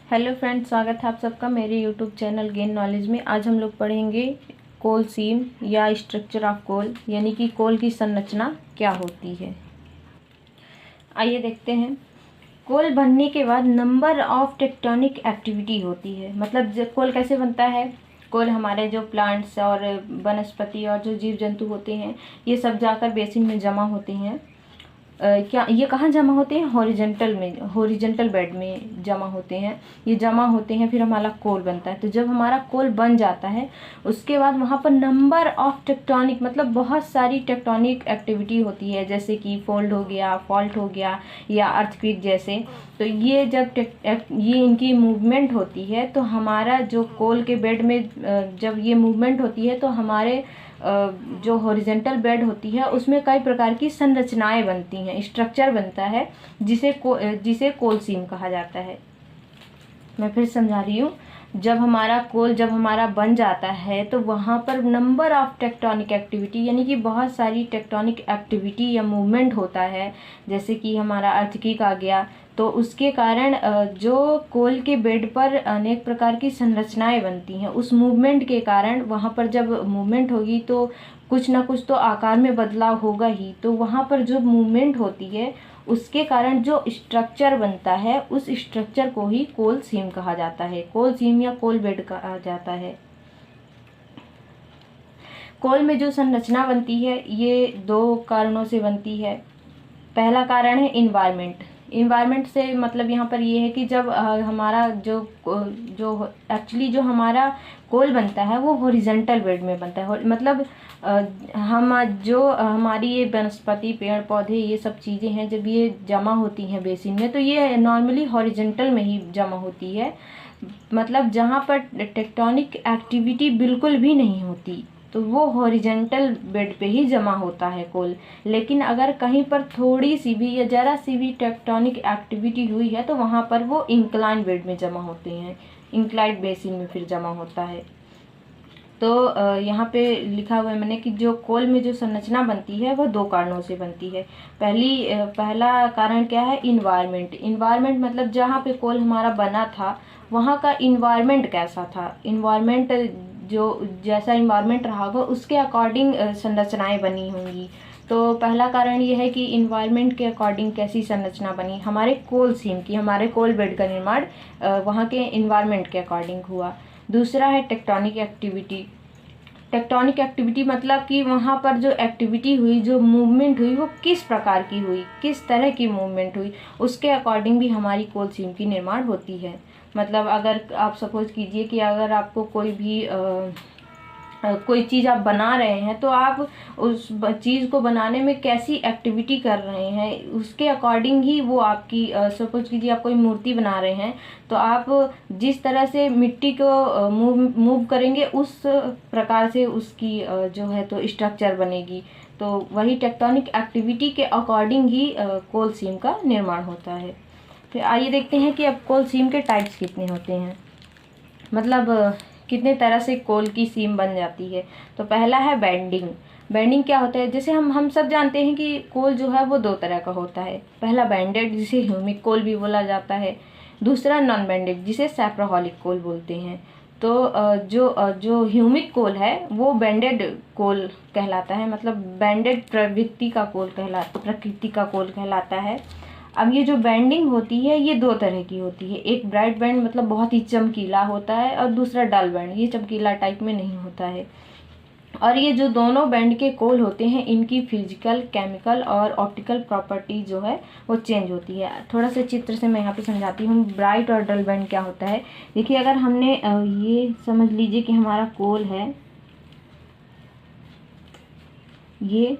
Hello friends, स्वागत है आप सबका मेरे यूट्यूब चैनल गेन नॉलेज में। आज हम लोग पढ़ेंगे कोल सीम या स्ट्रक्चर ऑफ कोल, यानी कि कोल की संरचना क्या होती है। आइए देखते हैं। कोल बनने के बाद नंबर ऑफ टेक्टोनिक एक्टिविटी होती है। मतलब कोल कैसे बनता है। कोल हमारे जो प्लांट्स और वनस्पति और जो जीव जंतु होते हैं, ये सब जाकर बेसिन में जमा होते हैं। क्या ये कहाँ जमा होते हैं? हॉरिजॉन्टल बेड में जमा होते हैं। ये जमा होते हैं, फिर हमारा कोल बनता है। तो जब हमारा कोल बन जाता है, उसके बाद वहाँ पर नंबर ऑफ टेक्टोनिक, मतलब बहुत सारी टेक्टोनिक एक्टिविटी होती है, जैसे कि फोल्ड हो गया, फॉल्ट हो गया या अर्थक्वेक जैसे। तो ये जब ये इनकी मूवमेंट होती है, तो हमारा जो कोल के बेड में जब ये मूवमेंट होती है, तो हमारे जो हॉरिजॉन्टल बेड होती है, उसमें कई प्रकार की संरचनाएं बनती हैं, स्ट्रक्चर बनता है, जिसे कोल सीम कहा जाता है। मैं फिर समझा रही हूँ। जब हमारा बन जाता है, तो वहाँ पर नंबर ऑफ टेक्टोनिक एक्टिविटी, यानी कि बहुत सारी टेक्टोनिक एक्टिविटी या मूवमेंट होता है। जैसे कि हमारा अर्थक्वेक आ गया, तो उसके कारण जो कोल के बेड पर अनेक प्रकार की संरचनाएं बनती हैं। उस मूवमेंट के कारण वहाँ पर जब मूवमेंट होगी, तो कुछ ना कुछ तो आकार में बदलाव होगा ही। तो वहाँ पर जो मूवमेंट होती है, उसके कारण जो स्ट्रक्चर बनता है, उस स्ट्रक्चर को ही कोल सीम कहा जाता है। कोल सीम या कोल बेड कहा जाता है। कोल में जो संरचना बनती है, ये दो कारणों से बनती है। पहला कारण है इन्वायरमेंट। इन्वायरमेंट से मतलब यहाँ पर ये है कि जब हमारा जो एक्चुअली जो हमारा कोल बनता है, वो हॉरिजॉन्टल बेड में बनता है। मतलब हमारी ये वनस्पति, पेड़ पौधे, ये सब चीज़ें हैं, जब ये जमा होती हैं बेसिन में, तो ये नॉर्मली हॉरिजॉन्टल में ही जमा होती है। मतलब जहाँ पर टेक्टोनिक एक्टिविटी बिल्कुल भी नहीं होती, तो वो हॉरिजॉन्टल बेड पे ही जमा होता है कोल। लेकिन अगर कहीं पर थोड़ी सी भी या ज़रा सी भी टेक्टोनिक एक्टिविटी हुई है, तो वहाँ पर वो इंक्लाइन बेड में जमा होते हैं, इंक्लाइड बेसिन में फिर जमा होता है। तो यहाँ पे लिखा हुआ है मैंने कि जो कोल में जो संरचना बनती है, वह दो कारणों से बनती है। पहला कारण क्या है? इन्वायरमेंट। इन्वायरमेंट मतलब जहाँ पे कोल हमारा बना था, वहाँ का इन्वायरमेंट कैसा था। इन्वायरमेंट जो जैसा इन्वायरमेंट रहा होगा, उसके अकॉर्डिंग संरचनाएं बनी होंगी। तो पहला कारण ये है कि इन्वायरमेंट के अकॉर्डिंग कैसी संरचना बनी हमारे कोल सीम की, हमारे कोल बेड का निर्माण वहाँ के इन्वायरमेंट के अकॉर्डिंग हुआ। दूसरा है टेक्टोनिक एक्टिविटी। टेक्टोनिक एक्टिविटी मतलब कि वहाँ पर जो एक्टिविटी हुई, जो मूवमेंट हुई, वो किस प्रकार की हुई, किस तरह की मूवमेंट हुई, उसके अकॉर्डिंग भी हमारी कोल सीम की निर्माण होती है। मतलब अगर आप सपोज कीजिए कि अगर आपको कोई चीज़ आप बना रहे हैं, तो आप उस चीज़ को बनाने में कैसी एक्टिविटी कर रहे हैं, उसके अकॉर्डिंग ही वो आपकी सपोज कीजिए आप कोई मूर्ति बना रहे हैं, तो आप जिस तरह से मिट्टी को मूव करेंगे, उस प्रकार से उसकी जो है तो स्ट्रक्चर बनेगी। तो वही टेक्टोनिक एक्टिविटी के अकॉर्डिंग ही कोल सीम का निर्माण होता है। फिर आइए देखते हैं कि अब कोल सीम के टाइप्स कितने होते हैं, मतलब कितने तरह से कोल की सीम बन जाती है। तो पहला है बेंडिंग। बेंडिंग क्या होता है? जैसे हम सब जानते हैं कि कोल जो है वो दो तरह का होता है। पहला बेंडेड, जिसे ह्यूमिक कोल भी बोला जाता है। दूसरा नॉन बेंडेड, जिसे सैप्रोहॉलिक कोल बोलते हैं। तो जो ह्यूमिक कोल है, वो बेंडेड कोल कहलाता है, मतलब बेंडेड प्रकृति का कोल कहलाता है। अब ये जो बैंडिंग होती है, ये दो तरह की होती है। एक ब्राइट बैंड, मतलब बहुत ही चमकीला होता है, और दूसरा डल बैंड, ये चमकीला टाइप में नहीं होता है। और ये जो दोनों बैंड के कोल होते हैं, इनकी फिजिकल, केमिकल और ऑप्टिकल प्रॉपर्टी जो है वो चेंज होती है। थोड़ा सा चित्र से मैं यहाँ पे समझाती हूँ ब्राइट और डल बैंड क्या होता है। देखिए, अगर हमने ये समझ लीजिए कि हमारा कोल है, ये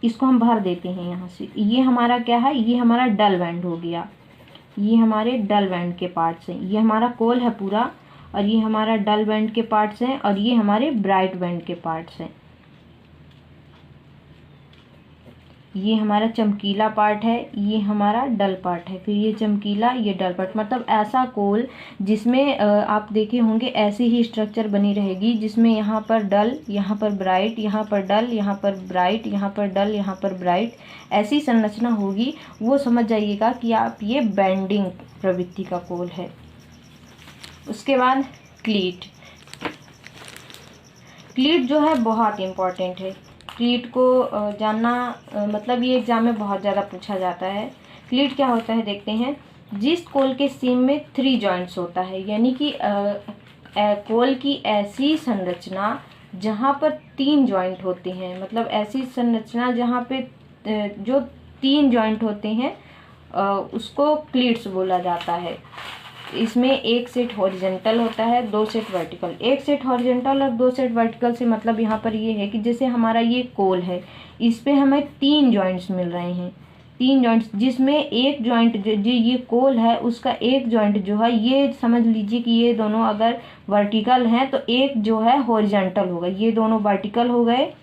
इसको हम भर देते हैं यहाँ से। ये हमारा क्या है? ये हमारा डल बैंड हो गया। ये हमारे डल बैंड के पार्ट्स हैं। ये हमारा कोल है पूरा, और ये हमारा डल बैंड के पार्ट्स हैं, और ये हमारे ब्राइट बैंड के पार्ट्स हैं। ये हमारा चमकीला पार्ट है, ये हमारा डल पार्ट है, फिर ये चमकीला, ये डल पार्ट। मतलब ऐसा कोल जिसमें आप देखे होंगे ऐसी ही स्ट्रक्चर बनी रहेगी, जिसमें यहाँ पर डल, यहाँ पर ब्राइट, यहाँ पर डल, यहाँ पर ब्राइट, यहाँ पर डल, यहाँ पर ब्राइट, ऐसी संरचना होगी। वो समझ जाइएगा कि आप ये बेंडिंग प्रवृत्ति का कोल है। उसके बाद क्लीट। क्लीट जो है बहुत इम्पॉर्टेंट है। क्लीट को जानना मतलब ये एग्ज़ाम में बहुत ज़्यादा पूछा जाता है। क्लीट क्या होता है देखते हैं। जिस कोल के सीम में 3 जॉइंट्स होता है, यानी कि कोल की ऐसी संरचना जहाँ पर 3 जॉइंट होते हैं, मतलब ऐसी संरचना जहाँ पे जो 3 जॉइंट होते हैं उसको क्लीट्स बोला जाता है। इसमें एक सेट हॉरिजेंटल होता है, 2 सेट वर्टिकल। एक सेट हॉरिजेंटल और 2 सेट वर्टिकल से मतलब यहाँ पर ये है कि जैसे हमारा ये कोल है, इस पे हमें 3 जॉइंट्स मिल रहे हैं, 3 जॉइंट्स, जिसमें एक जॉइंट जो ये कोल है उसका एक जॉइंट जो है, ये समझ लीजिए कि ये दोनों अगर वर्टिकल हैं तो एक जो है हॉरिजेंटल होगा, ये दोनों वर्टिकल हो गए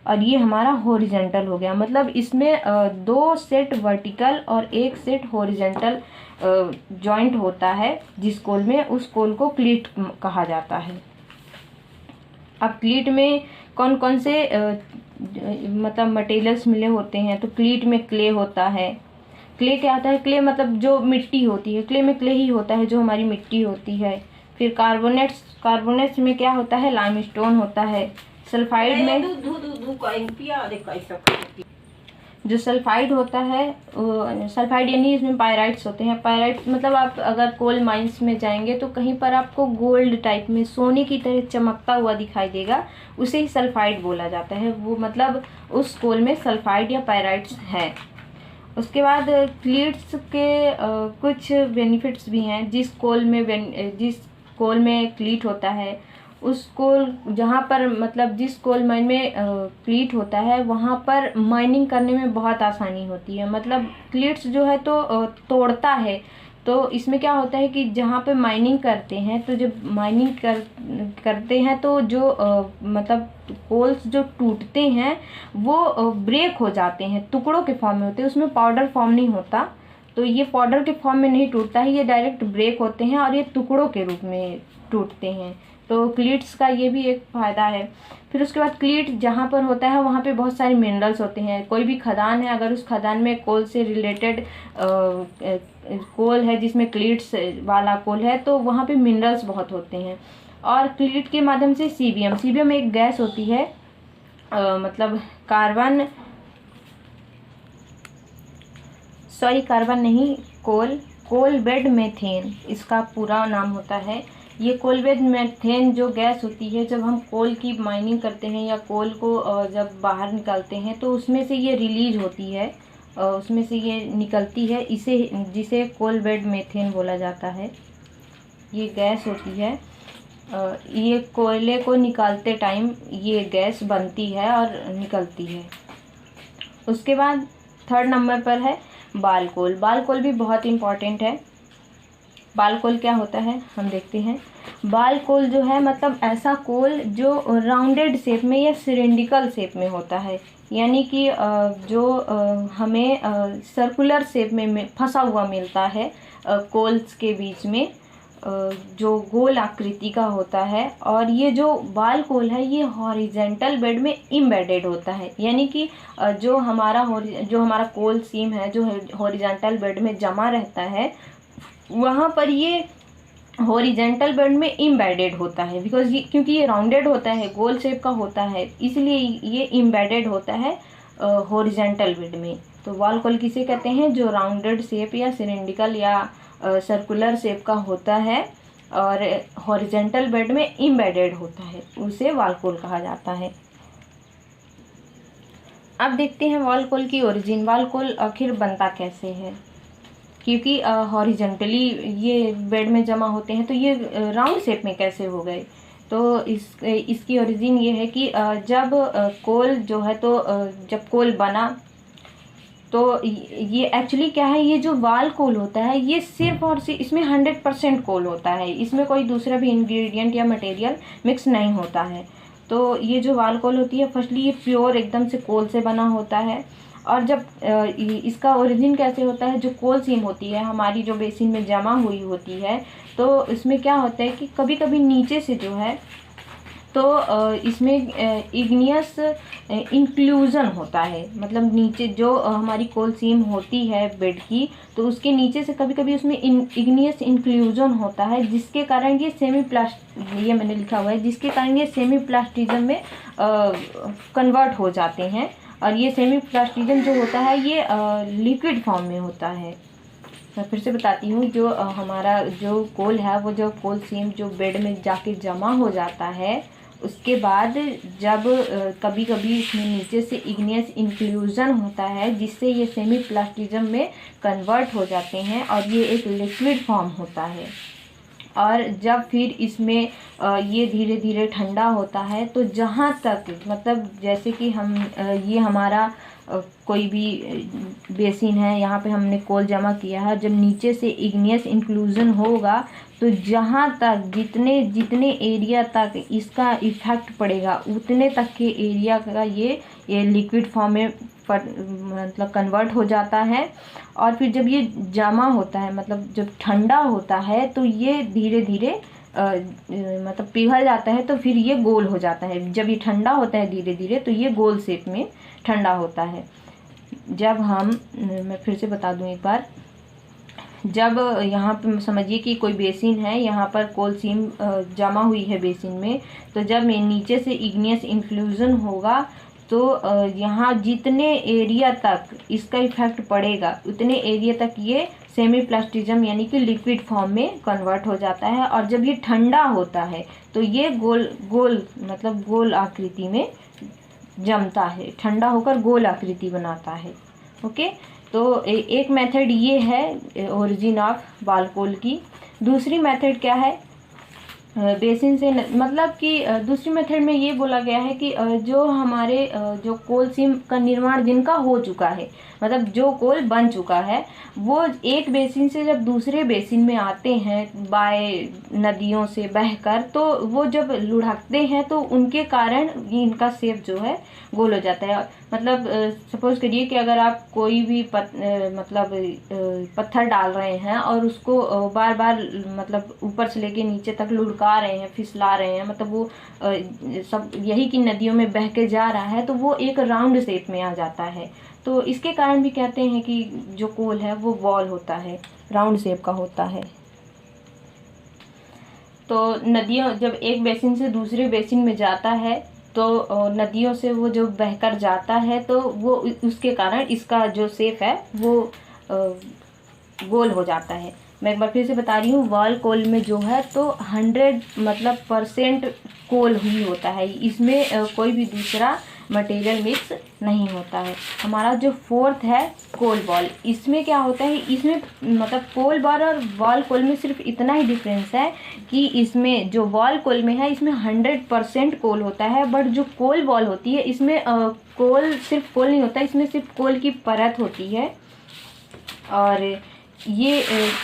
और ये हमारा हॉरिजेंटल हो गया। मतलब इसमें 2 सेट वर्टिकल और 1 सेट हॉरिजेंटल जॉइंट होता है जिस कोल में, उस कोल को क्लीट कहा जाता है। अब क्लीट में कौन कौन से मतलब मटेरियल्स मिले होते हैं, तो क्लीट में क्ले होता है। क्ले क्या होता है? क्ले मतलब जो मिट्टी होती है, क्ले में क्ले ही होता है जो हमारी मिट्टी होती है। फिर कार्बोनेट्स, कार्बोनेट्स में क्या होता है? लाइमस्टोन होता है। सल्फाइड में जो सल्फाइड होता है, सल्फाइड यानी इसमें पायराइट्स होते हैं। पायराइट्स मतलब आप अगर कोल माइंस में जाएंगे तो कहीं पर आपको गोल्ड टाइप में सोने की तरह चमकता हुआ दिखाई देगा, उसे ही सल्फाइड बोला जाता है। वो मतलब उस कोल में सल्फाइड या पायराइट्स हैं। उसके बाद क्लीट्स के कुछ बेनिफिट्स भी हैं। जिस कोल में क्लीट होता है, उस कोल जहाँ पर मतलब जिस कोल माइन में क्लीट होता है वहाँ पर माइनिंग करने में बहुत आसानी होती है। मतलब क्लीट्स जो है तो तोड़ता है, तो इसमें क्या होता है कि जहाँ पे माइनिंग करते हैं, तो जब माइनिंग करते हैं तो जो मतलब कोल्स जो टूटते हैं वो ब्रेक हो जाते हैं, टुकड़ों के फॉर्म में होते हैं, उसमें पाउडर फॉर्म नहीं होता। तो ये पाउडर के फॉर्म में नहीं टूटता है, ये डायरेक्ट ब्रेक होते हैं और ये टुकड़ों के रूप में टूटते हैं। तो क्लीट्स का ये भी एक फ़ायदा है। फिर उसके बाद क्लीट जहाँ पर होता है वहाँ पे बहुत सारे मिनरल्स होते हैं। कोई भी खदान है, अगर उस खदान में कोल से रिलेटेड कोल है जिसमें क्लीट्स वाला कोल है, तो वहाँ पे मिनरल्स बहुत होते हैं। और क्लीट के माध्यम से सीबियम एक गैस होती है, मतलब कार्बन नहीं, कोल बेड मेथेन इसका पूरा नाम होता है। ये कोल बेड मेथेन जो गैस होती है, जब हम कोल की माइनिंग करते हैं या कोल को जब बाहर निकालते हैं तो उसमें से ये रिलीज होती है, उसमें से ये निकलती है, जिसे कोल बेड मेथेन बोला जाता है। ये गैस होती है, ये कोयले को निकालते टाइम ये गैस बनती है और निकलती है। उसके बाद 3rd नंबर पर है बाल कोल भी बहुत इम्पॉर्टेंट है। बाल कोल क्या होता है हम देखते हैं। बाल कोल जो है मतलब ऐसा कोल जो राउंडेड शेप में या सिलेंड्रिकल शेप में होता है, यानी कि जो हमें सर्कुलर शेप में फंसा हुआ मिलता है कोल्स के बीच में, जो गोल आकृति का होता है। और ये जो बाल कोल है ये हॉरिजेंटल बेड में इम्बेडेड होता है, यानी कि जो हमारा कोल सीम है जो हॉरिजेंटल बेड में जमा रहता है, वहाँ पर ये हॉरिजेंटल बेड में इम्बेडेड होता है। बिकॉज क्योंकि ये राउंडेड होता है, गोल शेप का होता है, इसलिए ये इम्बेडेड होता है हॉरिजेंटल बेड में। तो बाल कोल किसे कहते हैं? जो राउंडेड शेप या सिलेंड्रिकल या सर्कुलर शेप का होता है और हॉरिजेंटल बेड में इम्बेडेड होता है, उसे वाल कोल कहा जाता है। अब देखते हैं वाल कोल की ओरिजिन। वाल कोल आखिर बनता कैसे है? क्योंकि हॉरिजेंटली ये बेड में जमा होते हैं, तो ये राउंड शेप में कैसे हो गए? तो इसकी ओरिजिन ये है कि जब कोल जो है तो जब कोल बना तो ये एक्चुअली क्या है, ये जो वाल कोल होता है ये सिर्फ और सिर्फ इसमें 100% कोल होता है, इसमें कोई दूसरा भी इंग्रेडिएंट या मटेरियल मिक्स नहीं होता है। तो ये जो वाल कोल होती है फर्स्टली ये प्योर एकदम से कोल से बना होता है। और जब इसका ओरिजिन कैसे होता है, जो कोल सीम होती है हमारी जो बेसिन में जमा हुई होती है, तो इसमें क्या होता है कि कभी कभी नीचे से जो है तो इसमें इग्नियस इंक्लूजन होता है, मतलब नीचे जो हमारी कोल सीम होती है बेड की, तो उसके नीचे से कभी कभी उसमें इग्नियस इंक्लूजन होता है, जिसके कारण ये ये मैंने लिखा हुआ है, जिसके कारण ये सेमी प्लास्टिज्म में कन्वर्ट हो जाते हैं। और ये सेमी प्लास्टिज्म जो होता है ये लिक्विड फॉर्म में होता है। मैं फिर से बताती हूँ, जो हमारा जो कोल है, वो जो कोल सीम जो बेड में जाके जमा हो जाता है, उसके बाद जब कभी कभी इसमें नीचे से इग्नियस इंक्लूजन होता है, जिससे ये सेमी प्लास्टिज्म में कन्वर्ट हो जाते हैं और ये एक लिक्विड फॉर्म होता है। और जब फिर इसमें ये धीरे धीरे ठंडा होता है, तो जहाँ तक मतलब जैसे कि हम ये हमारा कोई भी बेसिन है, यहाँ पे हमने कोल जमा किया है, जब नीचे से इग्नियस इंक्लूजन होगा तो जहाँ तक जितने जितने एरिया तक इसका इफेक्ट पड़ेगा, उतने तक के एरिया का ये लिक्विड फॉर्म में मतलब कन्वर्ट हो जाता है। और फिर जब ये जमा होता है, मतलब जब ठंडा होता है, तो ये धीरे धीरे मतलब पिघल जाता है, तो फिर ये गोल हो जाता है। जब ये ठंडा होता है धीरे धीरे, तो ये गोल शेप में ठंडा होता है। जब मैं फिर से बता दूं एक बार, जब यहाँ पे समझिए कि कोई बेसिन है, यहाँ पर कोल सीम जमा हुई है बेसिन में, तो जब नीचे से इग्नियस इंफ्यूजन होगा, तो यहाँ जितने एरिया तक इसका इफेक्ट पड़ेगा, उतने एरिया तक ये सेमी प्लास्टिज्म यानी कि लिक्विड फॉर्म में कन्वर्ट हो जाता है। और जब ये ठंडा होता है, तो ये गोल मतलब गोल आकृति में जमता है, ठंडा होकर गोल आकृति बनाता है। ओके, तो एक मेथड ये है ओरिजिन ऑफ बॉल कोल की। दूसरी मेथड क्या है, बेसिन से मतलब कि दूसरी मेथड में ये बोला गया है कि जो हमारे जो कोल सीम का निर्माण जिनका हो चुका है, मतलब जो कोल बन चुका है, वो एक बेसिन से जब दूसरे बेसिन में आते हैं बाय नदियों से बहकर, तो वो जब लुढ़कते हैं तो उनके कारण इनका शेप जो है गोल हो जाता है। मतलब सपोज करिए कि अगर आप कोई भी पत्थर डाल रहे हैं और उसको बार बार मतलब ऊपर से लेके नीचे तक लुढ़का रहे हैं, फिसला रहे हैं, मतलब वो सब यही कि नदियों में बह के जा रहा है, तो वो एक राउंड शेप में आ जाता है। तो इसके कारण भी कहते हैं कि जो कोल है वो बॉल होता है, राउंड शेप का होता है। तो नदियों जब एक बेसिन से दूसरे बेसिन में जाता है, तो नदियों से वो जो बहकर जाता है, तो वो उसके कारण इसका जो शेप है वो गोल हो जाता है। मैं एक बार फिर से बता रही हूँ, बॉल कोल में जो है तो 100 मतलब % कोल ही होता है, इसमें कोई भी दूसरा मटेरियल मिक्स नहीं होता है। हमारा जो फोर्थ है कोल बॉल, इसमें क्या होता है, इसमें मतलब कोल बॉल और बॉल कोल में सिर्फ इतना ही डिफरेंस है कि इसमें जो बॉल कोल में है इसमें 100% कोल होता है, बट जो कोल बॉल होती है इसमें कोल सिर्फ कोल नहीं होता, इसमें सिर्फ कोल की परत होती है। और ये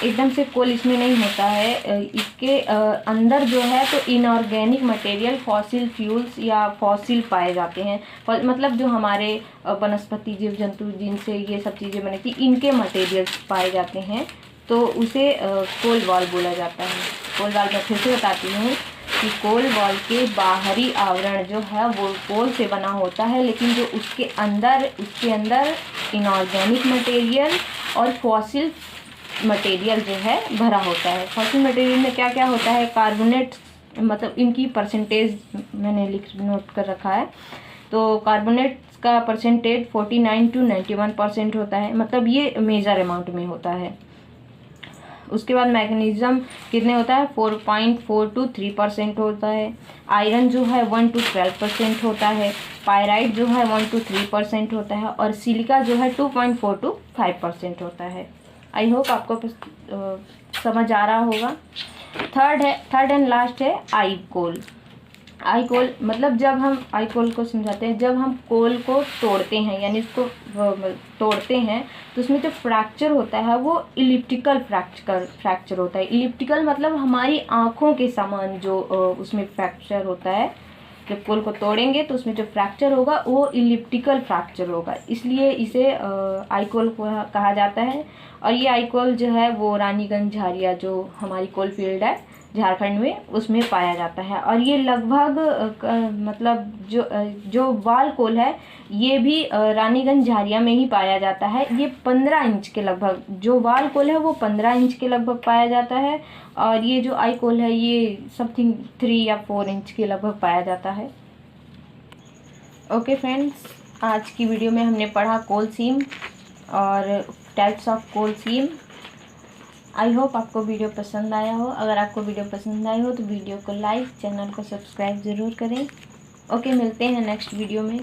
एकदम से कोल इसमें नहीं होता है, इसके अंदर जो है तो इनऑर्गेनिक मटेरियल, फॉसिल फ्यूल्स या फॉसिल पाए जाते हैं, मतलब जो हमारे वनस्पति जीव जंतु जिनसे ये सब चीज़ें बनी थी, इनके मटेरियल्स पाए जाते हैं, तो उसे कोल बॉल बोला जाता है। कोल बॉल मैं फिर से बताती हूँ कि कोल बॉल के बाहरी आवरण जो है वो कोल से बना होता है, लेकिन जो उसके अंदर इनऑर्गेनिक मटेरियल और फॉसिल मटेरियल जो है भरा होता है। फॉसिल मटेरियल में क्या क्या होता है, कार्बोनेट, मतलब इनकी परसेंटेज मैंने नोट कर रखा है, तो कार्बोनेट का परसेंटेज 49 to 91% होता है, मतलब ये मेजर अमाउंट में होता है। उसके बाद मैग्नीशियम कितने होता है, 4.4 to 3% होता है। आयरन जो है 1 to 12% होता है। पायराइट जो है 1 to 3% होता है। और सिलिका जो है 2.4 to 5% होता है। आई होप आपको समझ आ रहा होगा। थर्ड एंड लास्ट है आई कोल। आई कोल मतलब जब हम आई कोल को समझाते हैं, जब हम कोल को तोड़ते हैं, यानी इसको तोड़ते हैं, तो उसमें जो फ्रैक्चर होता है वो इलिप्टिकल फ्रैक्चर होता है। इलिप्टिकल मतलब हमारी आँखों के समान जो उसमें फ्रैक्चर होता है। जब कोल को तोड़ेंगे तो उसमें जो फ्रैक्चर होगा वो इलिप्टिकल फ्रैक्चर होगा, इसलिए इसे आई कोल कहा जाता है। और ये आई कोल जो है वो रानीगंज झारिया जो हमारी कोल फील्ड है, झारखंड में उसमें पाया जाता है। और ये लगभग मतलब जो वाल कोल है ये भी रानीगंज झारिया में ही पाया जाता है। ये 15 इंच के लगभग, जो वाल कोल है वो 15 इंच के लगभग पाया जाता है, और ये जो आई कोल है ये समथिंग 3 या 4 इंच के लगभग पाया जाता है। ओके फ्रेंड्स, आज की वीडियो में हमने पढ़ा कोल सीम और types of coal seam. I hope आपको वीडियो पसंद आया हो। अगर आपको वीडियो पसंद आई हो तो वीडियो को लाइक, चैनल को सब्सक्राइब ज़रूर करें। ओके, मिलते हैं नेक्स्ट वीडियो में।